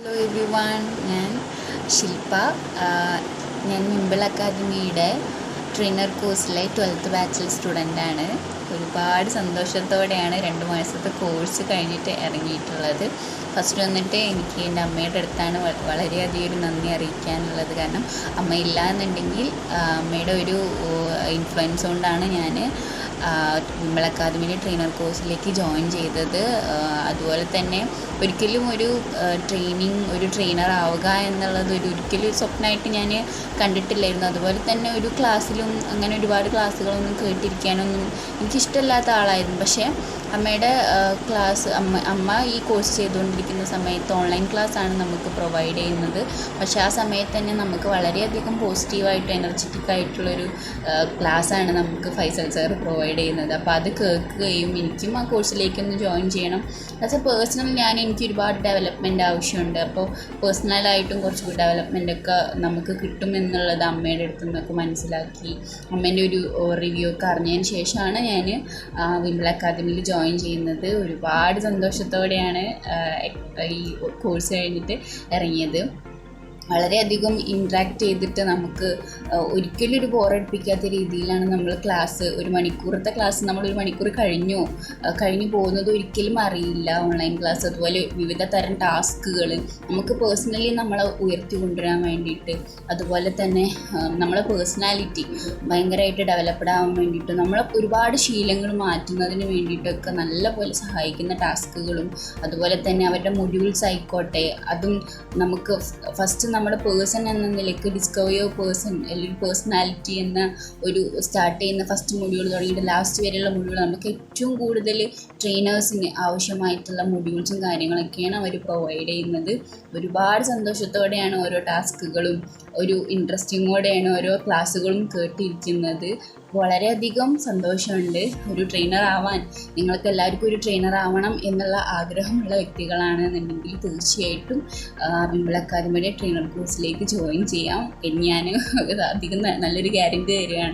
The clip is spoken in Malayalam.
ഹലോ എവ്രി വൺ, ഞാൻ ശില്പ. ഞാൻ മിമ്പിൾ അക്കാദമിയുടെ ട്രെയിനർ കോഴ്സിലെ 12th ബാച്ചിൽ സ്റ്റുഡൻ്റാണ്. ഒരുപാട് സന്തോഷത്തോടെയാണ് 2 മാസത്തെ കോഴ്സ് കഴിഞ്ഞിട്ട് ഇറങ്ങിയിട്ടുള്ളത്. ഫസ്റ്റ് വന്നിട്ട് എനിക്ക് എൻ്റെ അമ്മയുടെ അടുത്താണ് വളരെയധികം ഒരു നന്ദി അറിയിക്കാനുള്ളത്. കാരണം അമ്മയില്ല എന്നുണ്ടെങ്കിൽ അമ്മയുടെ ഒരു ഇൻഫ്ലുവൻസ് കൊണ്ടാണ് ഞാൻ മിമ്പിൾ അക്കാദമിയിലെ ട്രെയിനർ കോഴ്സിലേക്ക് ജോയിൻ ചെയ്തത്. അതുപോലെ തന്നെ ഒരിക്കലും ഒരു ട്രെയിനർ ആവുക എന്നുള്ളത് ഒരിക്കലും സ്വപ്നമായിട്ട് ഞാൻ കണ്ടിട്ടില്ലായിരുന്നു. അതുപോലെ തന്നെ ഒരു ക്ലാസ്സിലും അങ്ങനെ ഒരുപാട് ക്ലാസ്സുകളൊന്നും കേട്ടിരിക്കാനൊന്നും എനിക്കിഷ്ടമില്ലാത്ത ആളായിരുന്നു. പക്ഷേ അമ്മയുടെ അമ്മ ഈ കോഴ്സ് ചെയ്തുകൊണ്ടിരിക്കുന്ന സമയത്ത് ഓൺലൈൻ ക്ലാസ്സാണ് നമുക്ക് പ്രൊവൈഡ് ചെയ്യുന്നത്. പക്ഷേ ആ സമയത്ത് തന്നെ നമുക്ക് വളരെയധികം പോസിറ്റീവായിട്ട് എനർജറ്റിക് ആയിട്ടുള്ളൊരു ക്ലാസ്സാണ് നമുക്ക് ഫൈസൽ സാർ പ്രൊവൈഡ് ചെയ്യുന്നത്. അപ്പോൾ അത് കേൾക്കുകയും എനിക്കും ആ കോഴ്സിലേക്കൊന്ന് ജോയിൻ ചെയ്യണം. ആസ് എ പേഴ്സണൽ എനിക്ക് ഒരുപാട് ഡെവലപ്മെൻറ്റ് ആവശ്യമുണ്ട്. അപ്പോൾ പേഴ്സണലായിട്ടും കുറച്ചുകൂടി ഡെവലപ്മെൻറ്റൊക്കെ നമുക്ക് കിട്ടുമെന്നുള്ളത് അമ്മയുടെ അടുത്തു നിന്നൊക്കെ മനസ്സിലാക്കി അമ്മേൻ്റെ ഒരു റിവ്യൂ ഒക്കെ അറിഞ്ഞതിന് ശേഷമാണ് ഞാൻ മിമ്പിൾ അക്കാദമിയിൽ ജോയിൻ ചെയ്യുന്നത്. ഒരുപാട് സന്തോഷത്തോടെയാണ് ഈ കോഴ്സ് കഴിഞ്ഞിട്ട് ഇറങ്ങിയത്. വളരെയധികം ഇൻട്രാക്ട് ചെയ്തിട്ട് നമുക്ക് ഒരിക്കലും ഒരു ബോറടിപ്പിക്കാത്ത രീതിയിലാണ് നമ്മൾ ക്ലാസ്, ഒരു മണിക്കൂറത്തെ ക്ലാസ് നമ്മൾ 1 മണിക്കൂർ കഴിഞ്ഞു പോകുന്നത് ഒരിക്കലും അറിയില്ല. ഓൺലൈൻ ക്ലാസ്, അതുപോലെ വിവിധ തരം ടാസ്കുകൾ നമുക്ക് പേഴ്സണലി നമ്മളെ ഉയർത്തി കൊണ്ടുവരാൻ വേണ്ടിയിട്ട്, അതുപോലെ തന്നെ നമ്മളെ പേഴ്സണാലിറ്റി ഭയങ്കരമായിട്ട് ഡെവലപ്ഡ് ആവാൻ വേണ്ടിയിട്ട്, നമ്മളെ ഒരുപാട് ശീലങ്ങൾ മാറ്റുന്നതിന് വേണ്ടിയിട്ടൊക്കെ നല്ലപോലെ സഹായിക്കുന്ന ടാസ്കുകളും, അതുപോലെ തന്നെ അവരുടെ മൊഡ്യൂൾസ് ആയിക്കോട്ടെ, അതും നമുക്ക് ഫസ്റ്റ് നമ്മുടെ പേഴ്സൺ എന്ന നിലയ്ക്ക് ഡിസ്കവർ യുവർ പേഴ്സൺ അല്ലെങ്കിൽ പേഴ്സണാലിറ്റി എന്ന ഒരു സ്റ്റാർട്ട് ചെയ്യുന്ന ഫസ്റ്റ് മൊഡ്യൂൾ തുടങ്ങിയിട്ട് ലാസ്റ്റ് വരെയുള്ള മൊഡ്യൂൾ നമുക്ക് ഏറ്റവും കൂടുതൽ ട്രെയിനേഴ്സിന് ആവശ്യമായിട്ടുള്ള മൊഡ്യൂൾസും കാര്യങ്ങളൊക്കെയാണ് അവർ പ്രൊവൈഡ് ചെയ്യുന്നത്. ഒരുപാട് സന്തോഷത്തോടെയാണ് ഓരോ ടാസ്കുകളും ഒരു ഇൻട്രസ്റ്റിങ്ങോടെയാണ് ഓരോ ക്ലാസ്സുകളും കേട്ടിരിക്കുന്നത്. വളരെയധികം സന്തോഷമുണ്ട്. ഒരു ട്രെയിനർ ആവാൻ, നിങ്ങൾക്ക് എല്ലാവർക്കും ഒരു ട്രെയിനർ ആവണം എന്നുള്ള ആഗ്രഹമുള്ള വ്യക്തികളാണെന്നുണ്ടെങ്കിൽ തീർച്ചയായിട്ടും മിമ്പിൾ അക്കാദമിയുടെ ട്രെയിനർ കോഴ്സിലേക്ക് ജോയിൻ ചെയ്യാം. ഞാൻ അധികം നല്ലൊരു ഗ്യാരണ്ടി തരികയാണ്.